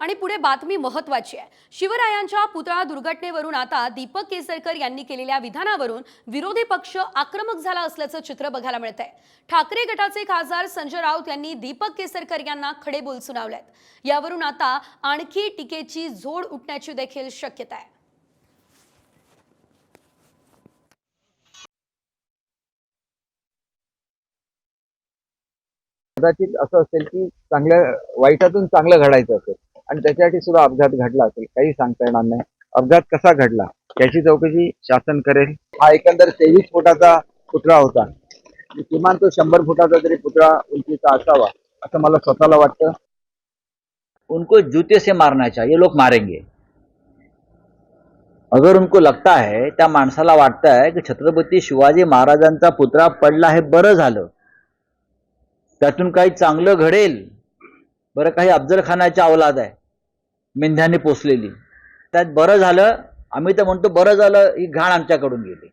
आणि पुढे बातमी महत्त्वाची आहे। शिवरायांच्या पुतळा दुर्घटनेवरून आता दीपक केसरकर यांनी केलेल्या विधानावरून विरोधी पक्ष आक्रमक झाला असल्याचं चित्र बघायला मिळतंय। ठाकरे गटाचे खासदार संजय राऊत यांनी दीपक केसरकर यांना खडे बोल सुनावलेत। यावरून आता आणखी टीकेची झोड उठण्याची देखील शक्यता आहे। कदाचित असं असेल की चांगल्या वाईटातून चांगलं घडायचं असेल आणि त्याच्यासाठी सुद्धा अपघात घडला असेल, काही सांगता येणार नाही। अपघात कसा घडला याची चौकशी शासन करेल। हा एकंदर 23 फुटाचा पुतळा होता, किमान तो 100 फुटाचा तरी पुतळा उंचीचा असावा असं मला स्वतःला वाटतं। उनको जूते से मारना चाहिए, लोग मारेंगे। अगर उनको लगता है, त्या माणसाला वाटतं आहे की छत्रपती शिवाजी महाराजांचा पुतळा पडला हे बरं झालं, त्यातून काही चांगलं घडेल, बरं काही अफजल खानाची औलाद आहे मेंढ्याने पोसलेली, त्यात बरं झालं, आम्ही तर म्हणतो बरं झालं ही घाण आमच्याकडून गेली।